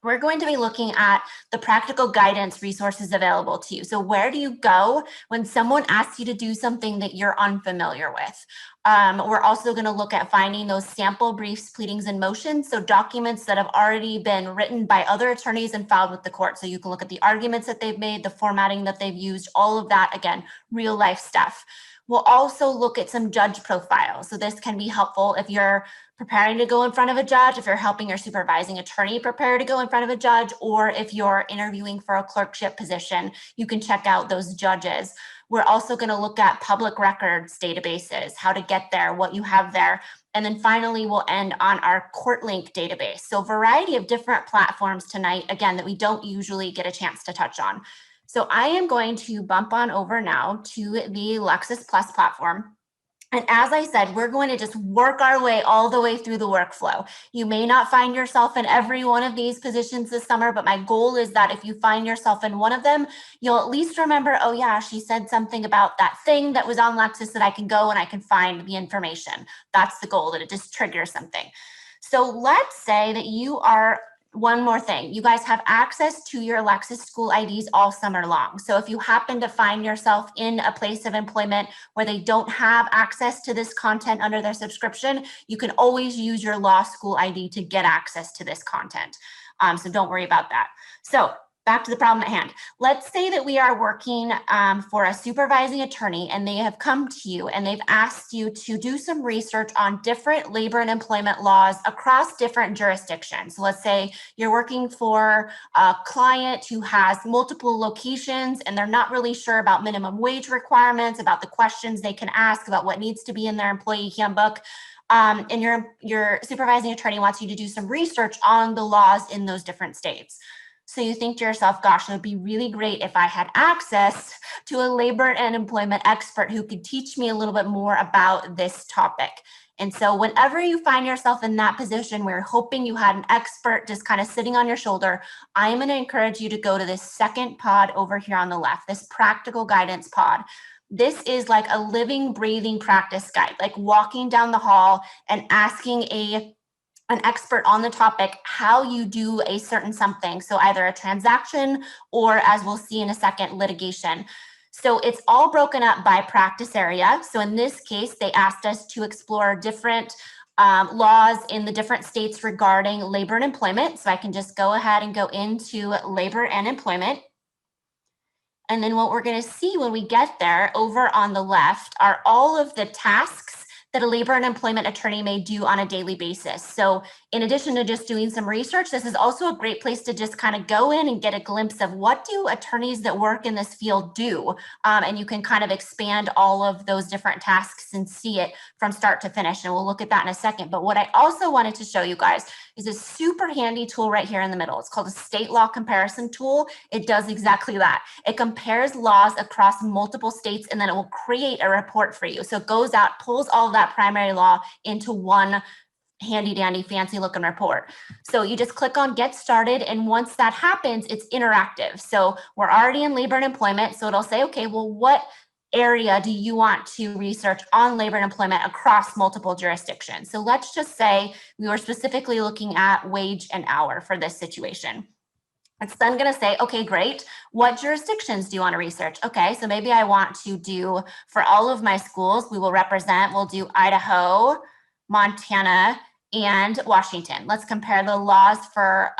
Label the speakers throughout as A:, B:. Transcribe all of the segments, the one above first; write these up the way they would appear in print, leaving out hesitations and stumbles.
A: we're going to be looking at the practical guidance resources available to you. So where do you go when someone asks you to do something that you're unfamiliar with? We're also going to look at finding those sample briefs, pleadings, and motions. So documents that have already been written by other attorneys and filed with the court. So you can look at the arguments that they've made, the formatting that they've used, all of that, again, real life stuff. We'll also look at some judge profiles. So this can be helpful if you're preparing to go in front of a judge, if you're helping your supervising attorney prepare to go in front of a judge, or if you're interviewing for a clerkship position, you can check out those judges. We're also going to look at public records databases, how to get there, what you have there. And then finally, we'll end on our CourtLink database. So a variety of different platforms tonight, again, that we don't usually get a chance to touch on. So I am going to bump on over now to the Lexis Plus platform. And as I said, we're going to just work our way all the way through the workflow. You may not find yourself in every one of these positions this summer, but my goal is that if you find yourself in one of them, you'll at least remember, oh yeah, she said something about that thing that was on Lexis that I can go and I can find the information. That's the goal, that it just triggers something. So let's say that you are, one more thing, you guys have access to your Lexis school IDs all summer long. So if you happen to find yourself in a place of employment where they don't have access to this content under their subscription, you can always use your law school ID to get access to this content. So don't worry about that. So back to the problem at hand. Let's say that we are working for a supervising attorney and they have come to you and they've asked you to do some research on different labor and employment laws across different jurisdictions. So let's say you're working for a client who has multiple locations and they're not really sure about minimum wage requirements, about the questions they can ask, about what needs to be in their employee handbook. And your supervising attorney wants you to do some research on the laws in those different states. So you think to yourself, gosh, it would be really great if I had access to a labor and employment expert who could teach me a little bit more about this topic. And so whenever you find yourself in that position where you're hoping you had an expert just kind of sitting on your shoulder, I'm going to encourage you to go to this second pod over here on the left, this practical guidance pod. This is like a living, breathing practice guide, like walking down the hall and asking an expert on the topic how you do a certain something. So either a transaction or, as we'll see in a second, litigation. So it's all broken up by practice area. So in this case, they asked us to explore different laws in the different states regarding labor and employment. So I can just go ahead and go into labor and employment. And then what we're going to see when we get there over on the left are all of the tasks that a labor and employment attorney may do on a daily basis. So in addition to just doing some research, this is also a great place to just kind of go in and get a glimpse of what do attorneys that work in this field do. And you can kind of expand all of those different tasks and see it from start to finish. And we'll look at that in a second. But what I also wanted to show you guys is a super handy tool right here in the middle. It's called a state law comparison tool. It does exactly that. It compares laws across multiple states, and then it will create a report for you. So it goes out, pulls all of that primary law into one handy dandy fancy looking report. So you just click on get started. And once that happens, it's interactive. So we're already in labor and employment. So it'll say, okay, well, what area do you want to research on labor and employment across multiple jurisdictions? So let's just say we were specifically looking at wage and hour for this situation. It's then going to say, okay, great. What jurisdictions do you want to research? Okay, so maybe I want to do, for all of my schools, we'll do Idaho, Montana, and Washington. Let's compare the laws for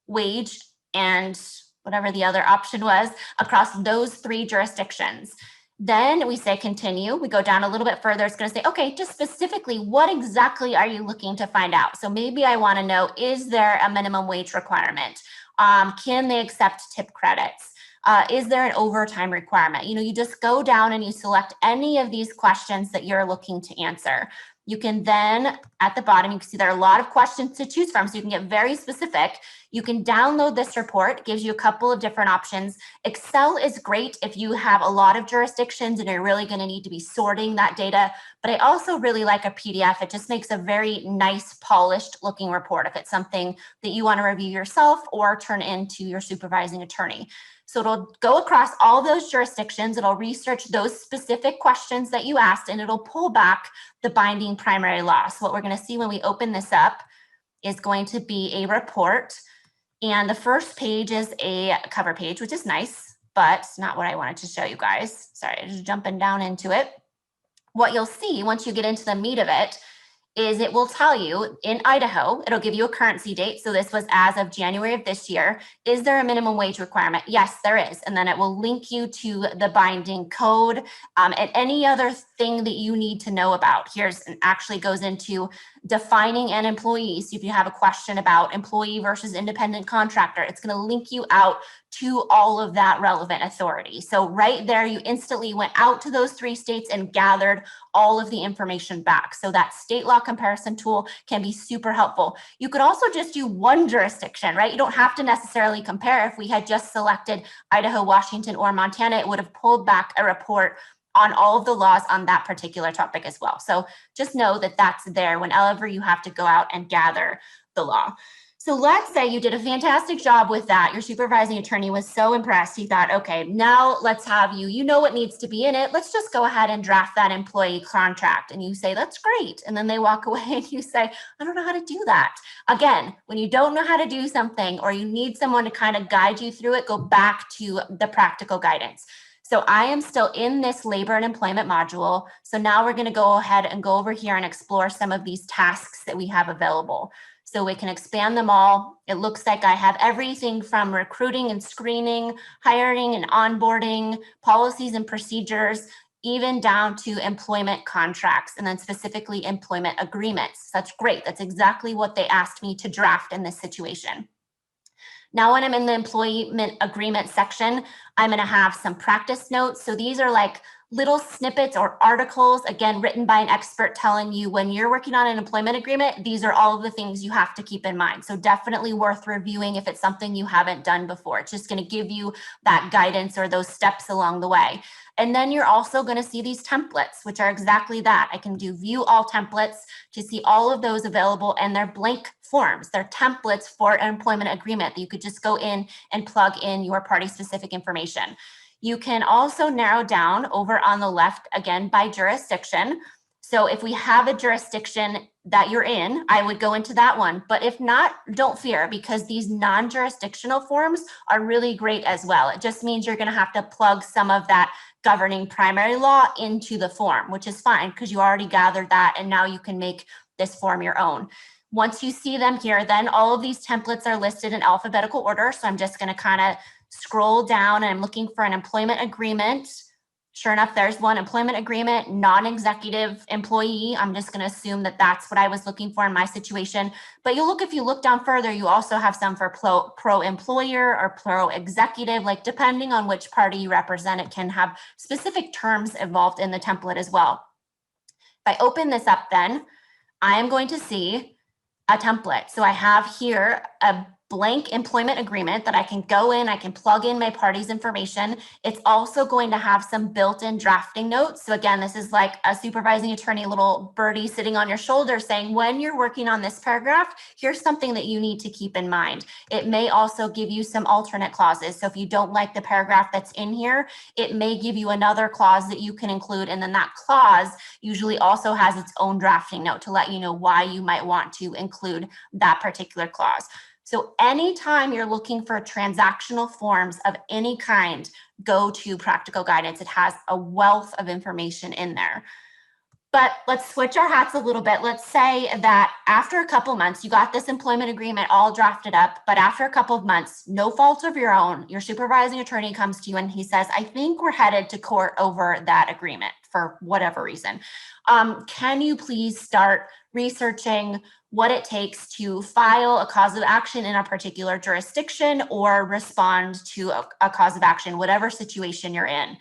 A: wage and whatever the other option was across those three jurisdictions. Then we say continue. We go down a little bit further. It's going to say, okay, just specifically, what exactly are you looking to find out? So maybe I want to know, is there a minimum wage requirement? Can they accept tip credits? Is there an overtime requirement? You just go down and you select any of these questions that you're looking to answer. You can then, at the bottom, you can see there are a lot of questions to choose from, so you can get very specific. You can download this report. It gives you a couple of different options. Excel is great if you have a lot of jurisdictions and you're really going to need to be sorting that data. But I also really like a PDF. It just makes a very nice, polished looking report if it's something that you want to review yourself or turn into your supervising attorney. So it'll go across all those jurisdictions. It'll research those specific questions that you asked, and it'll pull back the binding primary law. So what we're going to see when we open this up is going to be a report. And the first page is a cover page, which is nice, but not what I wanted to show you guys. Sorry, just jumping down into it. What you'll see once you get into the meat of it is it will tell you in Idaho, it'll give you a currency date. So this was as of January of this year. Is there a minimum wage requirement? Yes, there is. And then it will link you to the binding code and any other thing that you need to know about. Here's and actually goes into defining an employee. So if you have a question about employee versus independent contractor, it's going to link you out to all of that relevant authority. So right there, you instantly went out to those 3 states and gathered all of the information back. So that state law comparison tool can be super helpful. You could also just do one jurisdiction, right? You don't have to necessarily compare. If we had just selected Idaho, Washington, or Montana, it would have pulled back a report on all of the laws on that particular topic as well. So just know that that's there whenever you have to go out and gather the law. So let's say you did a fantastic job with that. Your supervising attorney was so impressed. He thought, okay, now let's have you know what needs to be in it. Let's just go ahead and draft that employee contract. And you say, that's great. And then they walk away and you say, I don't know how to do that. Again, when you don't know how to do something or you need someone to kind of guide you through it, go back to the practical guidance. So I am still in this labor and employment module. So now we're going to go ahead and go over here and explore some of these tasks that we have available. So we can expand them all. It looks like I have everything from recruiting and screening, hiring and onboarding, policies and procedures, even down to employment contracts, and then specifically employment agreements. That's great. That's exactly what they asked me to draft in this situation. Now, when I'm in the employment agreement section, I'm going to have some practice notes. So these are like little snippets or articles, again, written by an expert telling you when you're working on an employment agreement, these are all of the things you have to keep in mind. So definitely worth reviewing if it's something you haven't done before. It's just going to give you that guidance or those steps along the way. And then you're also going to see these templates, which are exactly that. I can do view all templates to see all of those available, and they're blank forms. They're templates for an employment agreement that you could just go in and plug in your party specific information. You can also narrow down over on the left, again, by jurisdiction. So if we have a jurisdiction that you're in, I would go into that one. But if not, don't fear, because these non-jurisdictional forms are really great as well. It just means you're going to have to plug some of that governing primary law into the form, which is fine because you already gathered that and now you can make this form your own. Once you see them here, then all of these templates are listed in alphabetical order. So I'm just going to kind of scroll down and I'm looking for an employment agreement. Sure enough, there's one employment agreement, non-executive employee. I'm just going to assume that that's what I was looking for in my situation. But if you look down further, you also have some for pro-employer or pro-executive, like depending on which party you represent, it can have specific terms involved in the template as well. If I open this up, then I am going to see a template. So I have here a blank employment agreement that I can go in, I can plug in my party's information. It's also going to have some built-in drafting notes. So again, this is like a supervising attorney, little birdie sitting on your shoulder saying, when you're working on this paragraph, here's something that you need to keep in mind. It may also give you some alternate clauses. So if you don't like the paragraph that's in here, it may give you another clause that you can include. And then that clause usually also has its own drafting note to let you know why you might want to include that particular clause. So anytime you're looking for transactional forms of any kind, go to Practical Guidance. It has a wealth of information in there. But let's switch our hats a little bit. Let's say that after a couple months, you got this employment agreement all drafted up, but after a couple of months, no fault of your own, your supervising attorney comes to you and he says, I think we're headed to court over that agreement for whatever reason. Can you please start researching what it takes to file a cause of action in a particular jurisdiction or respond to a cause of action, whatever situation you're in.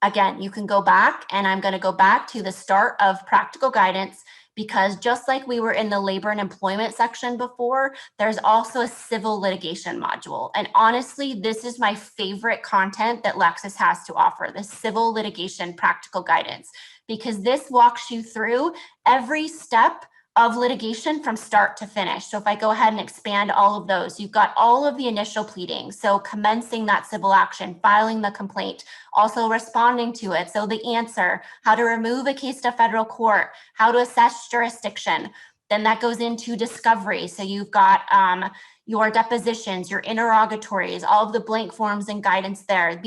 A: Again, you can go back, and I'm going to go back to the start of Practical Guidance, because just like we were in the labor and employment section before, there's also a civil litigation module. And honestly, this is my favorite content that Lexis has to offer, the civil litigation Practical Guidance, because this walks you through every step of litigation from start to finish. So if I go ahead and expand all of those, you've got all of the initial pleadings. So commencing that civil action, filing the complaint, also responding to it. So the answer, how to remove a case to federal court, how to assess jurisdiction. Then that goes into discovery. So you've got your depositions, your interrogatories, all of the blank forms and guidance there.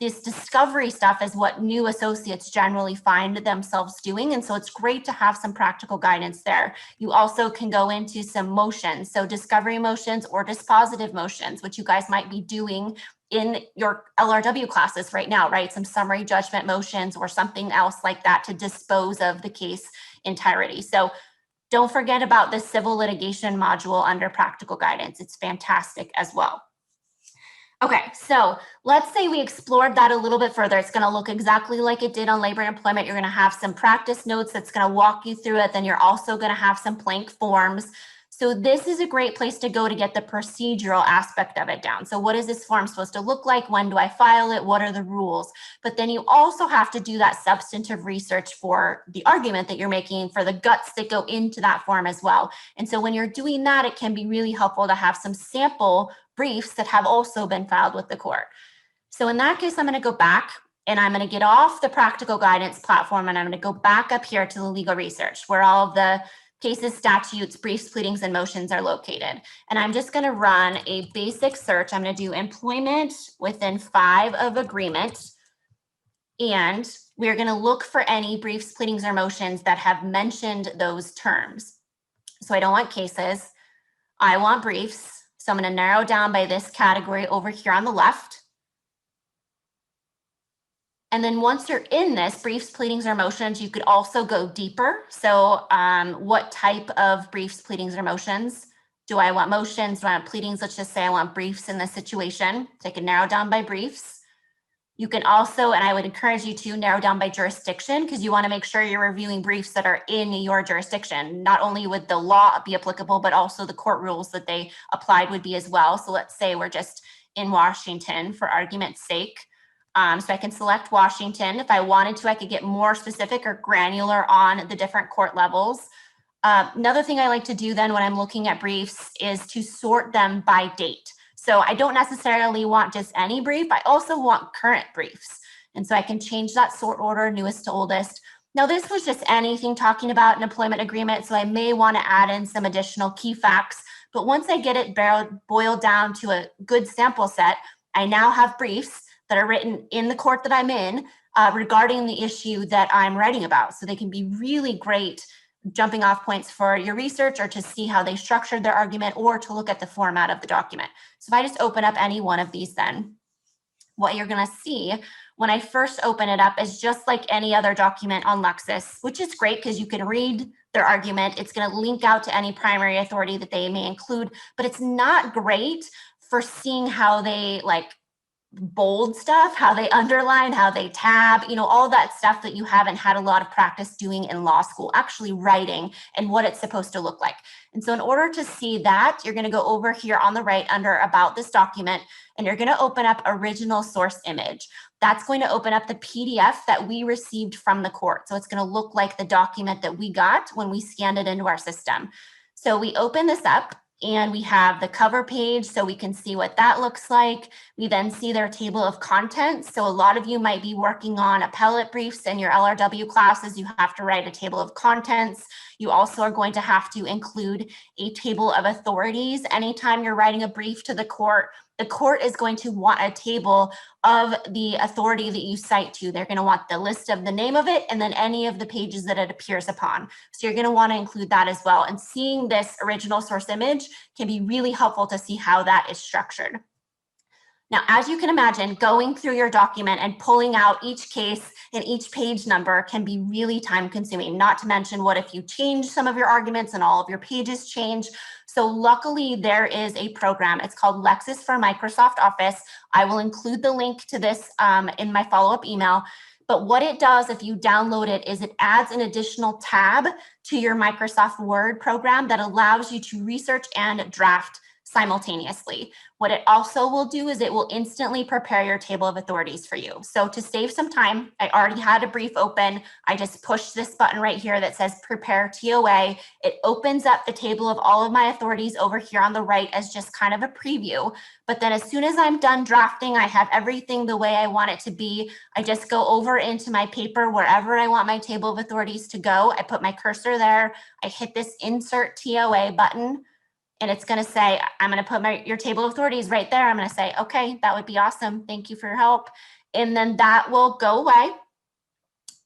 A: This discovery stuff is what new associates generally find themselves doing. And so it's great to have some practical guidance there. You also can go into some motions. So discovery motions or dispositive motions, which you guys might be doing in your LRW classes right now, right? Some summary judgment motions or something else like that to dispose of the case entirety. So don't forget about the civil litigation module under practical guidance. It's fantastic as well. Okay, so let's say we explored that a little bit further. It's going to look exactly like it did on labor and employment. You're going to have some practice notes that's going to walk you through it. Then you're also going to have some blank forms. So this is a great place to go to get the procedural aspect of it down. So what is this form supposed to look like? When do I file it? What are the rules? But then you also have to do that substantive research for the argument that you're making, for the guts that go into that form as well. And so when you're doing that, it can be really helpful to have some sample briefs that have also been filed with the court. So in that case, I'm going to go back and I'm going to get off the practical guidance platform and I'm going to go back up here to the legal research where all of the cases, statutes, briefs, pleadings, and motions are located. And I'm just going to run a basic search. I'm going to do employment within 5 of agreement. And we're going to look for any briefs, pleadings, or motions that have mentioned those terms. So I don't want cases. I want briefs. So I'm going to narrow down by this category over here on the left. And then once you're in this, briefs, pleadings, or motions, you could also go deeper. So what type of briefs, pleadings, or motions? Do I want motions? Do I want pleadings? Let's just say I want briefs in this situation. So I can narrow down by briefs. You can also, and I would encourage you to narrow down by jurisdiction because you want to make sure you're reviewing briefs that are in your jurisdiction. Not only would the law be applicable, but also the court rules that they applied would be as well. So let's say we're just in Washington for argument's sake. So I can select Washington. If I wanted to, I could get more specific or granular on the different court levels. Another thing I like to do then when I'm looking at briefs is to sort them by date. So I don't necessarily want just any brief. I also want current briefs. And so I can change that sort order, newest to oldest. Now, this was just anything talking about an employment agreement. So I may want to add in some additional key facts. But once I get it boiled down to a good sample set, I now have briefs that are written in the court that I'm in regarding the issue that I'm writing about. So they can be really great jumping off points for your research or to see how they structured their argument or to look at the format of the document. So if I just open up any one of these, then what you're going to see when I first open it up is just like any other document on Lexis, which is great because you can read their argument. It's going to link out to any primary authority that they may include, but it's not great for seeing how they like bold stuff, how they underline, how they tab, all that stuff that you haven't had a lot of practice doing in law school, actually writing and what it's supposed to look like. And so in order to see that, you're going to go over here on the right under about this document, and you're going to open up original source image. That's going to open up the PDF that we received from the court. So it's going to look like the document that we got when we scanned it into our system. So we open this up. And we have the cover page so we can see what that looks like. We then see their table of contents. So a lot of you might be working on appellate briefs in your LRW classes. You have to write a table of contents. You also are going to have to include a table of authorities. Anytime you're writing a brief to the court is going to want a table of the authority that you cite to. They're going to want the list of the name of it and then any of the pages that it appears upon. So you're going to want to include that as well. And seeing this original source image can be really helpful to see how that is structured. Now, as you can imagine, going through your document and pulling out each case and each page number can be really time consuming, not to mention what if you change some of your arguments and all of your pages change. So luckily there is a program. It's called Lexis for Microsoft Office. I will include the link to this in my follow-up email. But what it does if you download it is it adds an additional tab to your Microsoft Word program that allows you to research and draft simultaneously. What it also will do is it will instantly prepare your table of authorities for you. So to save some time, I already had a brief open. I just pushed this button right here that says prepare TOA. It opens up the table of all of my authorities over here on the right as just kind of a preview. But then as soon as I'm done drafting, I have everything the way I want it to be. I just go over into my paper wherever I want my table of authorities to go. I put my cursor there. I hit this insert TOA button. And it's going to say, I'm going to put your table of authorities right there. I'm going to say, okay, that would be awesome. Thank you for your help. And then that will go away.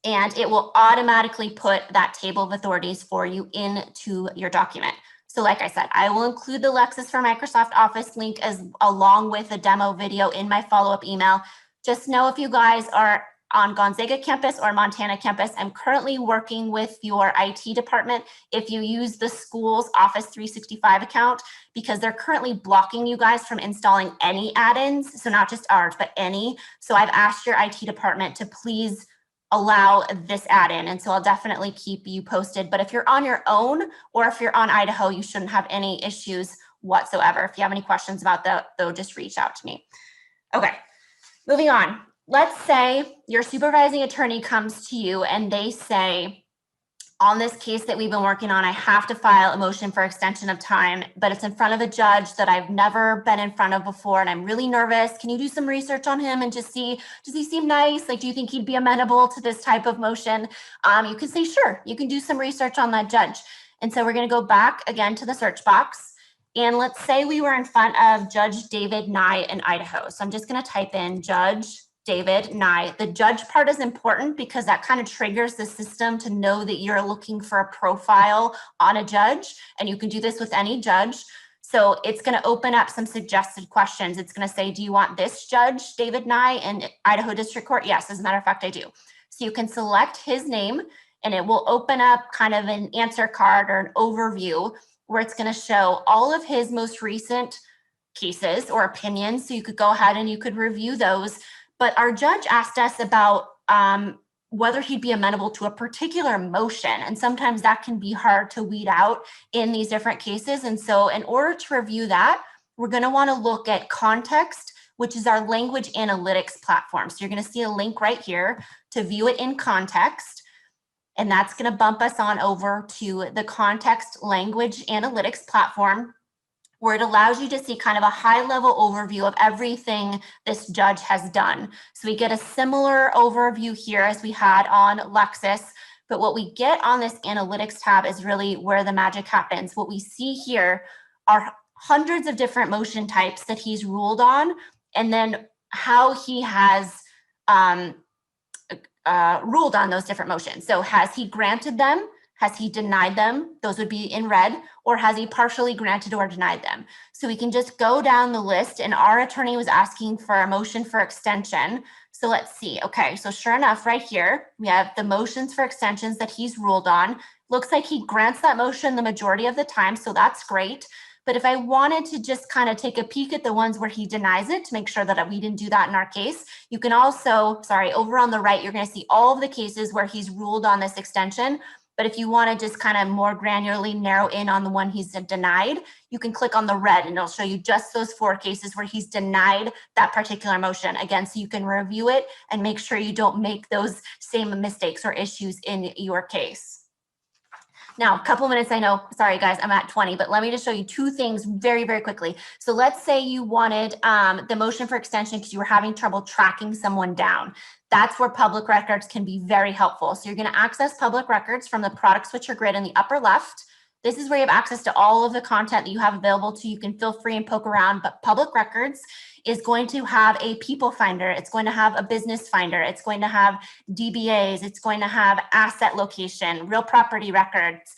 A: And it will automatically put that table of authorities for you into your document. So like I said, I will include the Lexis for Microsoft Office link along with a demo video in my follow-up email. Just know if you guys are on Gonzaga campus or Montana campus, I'm currently working with your IT department if you use the school's Office 365 account, because they're currently blocking you guys from installing any add-ins. So not just ours, but any. So I've asked your IT department to please allow this add-in. And so I'll definitely keep you posted. But if you're on your own or if you're on Idaho, you shouldn't have any issues whatsoever. If you have any questions about that, though, just reach out to me. Okay, moving on. Let's say your supervising attorney comes to you and they say, on this case that we've been working on, I have to file a motion for extension of time, but it's in front of a judge that I've never been in front of before, and I'm really nervous. Can you do some research on him and just see, does he seem nice? Like, do you think he'd be amenable to this type of motion? You can say, sure, you can do some research on that judge. And so we're going to go back again to the search box. And let's say we were in front of Judge David Nye in Idaho. So I'm just going to type in Judge David Nye. The judge part is important because that kind of triggers the system to know that you're looking for a profile on a judge, and you can do this with any judge. So it's going to open up some suggested questions. It's going to say, do you want this judge, David Nye, in Idaho District Court? Yes, as a matter of fact, I do. So you can select his name, and it will open up kind of an answer card or an overview where it's going to show all of his most recent cases or opinions. So you could go ahead and you could review those. But our judge asked us about whether he'd be amenable to a particular motion. And sometimes that can be hard to weed out in these different cases. And so in order to review that, we're going to want to look at Context, which is our language analytics platform. So you're going to see a link right here to view it in context. And that's going to bump us on over to the Context Language Analytics platform, where it allows you to see kind of a high-level overview of everything this judge has done. So we get a similar overview here as we had on Lexis, but what we get on this analytics tab is really where the magic happens. What we see here are hundreds of different motion types that he's ruled on, and then how he has ruled on those different motions. So has he granted them? Has he denied them? Those would be in red. Or has he partially granted or denied them? So we can just go down the list, and our attorney was asking for a motion for extension. So let's see. Okay, so sure enough, right here, we have the motions for extensions that he's ruled on. Looks like he grants that motion the majority of the time, so that's great. But if I wanted to just kind of take a peek at the ones where he denies it to make sure that we didn't do that in our case, you can also, over on the right, you're going to see all of the cases where he's ruled on this extension. But if you want to just kind of more granularly narrow in on the one he's denied, you can click on the red and it'll show you just those 4 cases where he's denied that particular motion. Again, so you can review it and make sure you don't make those same mistakes or issues in your case. Now, a couple minutes, I know, sorry guys, I'm at 20, but let me just show you 2 things very, very quickly. So let's say you wanted the motion for extension because you were having trouble tracking someone down. That's where public records can be very helpful. So you're going to access public records from the product switcher grid in the upper left. This is where you have access to all of the content that you have available to you. You can feel free and poke around, but public records is going to have a people finder. It's going to have a business finder. It's going to have DBAs. It's going to have asset location, real property records,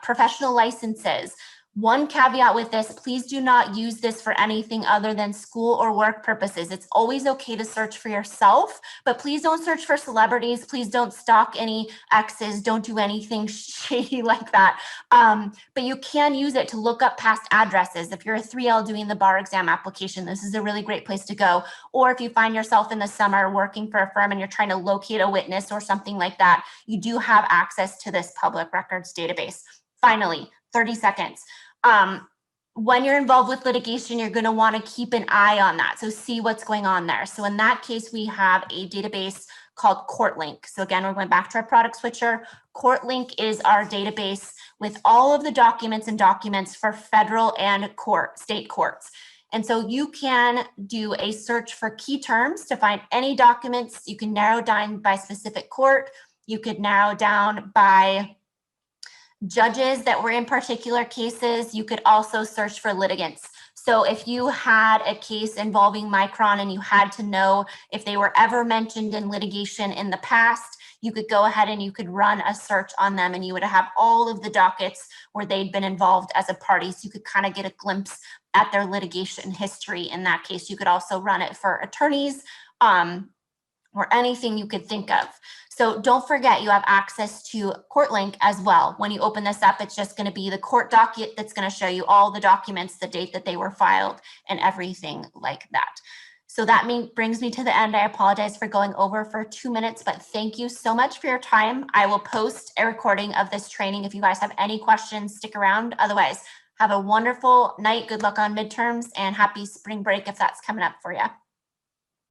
A: professional licenses. One caveat with this, please do not use this for anything other than school or work purposes. It's always okay to search for yourself, but please don't search for celebrities. Please don't stalk any exes. Don't do anything shady like that. But you can use it to look up past addresses. If you're a 3L doing the bar exam application, this is a really great place to go. Or if you find yourself in the summer working for a firm and you're trying to locate a witness or something like that, you do have access to this public records database. Finally, 30 seconds. when you're involved with litigation, you're going to want to keep an eye on that. So see what's going on there. So in that case, we have a database called CourtLink. So again, we're going back to our product switcher. CourtLink is our database with all of the documents for federal and state courts. And so you can do a search for key terms to find any documents. You can narrow down by specific court. You could narrow down by judges that were in particular cases. You could also search for litigants. So if you had a case involving Micron and you had to know if they were ever mentioned in litigation in the past, you could go ahead and you could run a search on them and you would have all of the dockets where they'd been involved as a party. So you could kind of get a glimpse at their litigation history in that case. You could also run it for attorneys or anything you could think of. So don't forget, you have access to CourtLink as well. When you open this up, it's just going to be the court docket that's going to show you all the documents, the date that they were filed, and everything like that. So that brings me to the end. I apologize for going over for 2 minutes, but thank you so much for your time. I will post a recording of this training. If you guys have any questions, stick around. Otherwise, have a wonderful night. Good luck on midterms and happy spring break if that's coming up for you.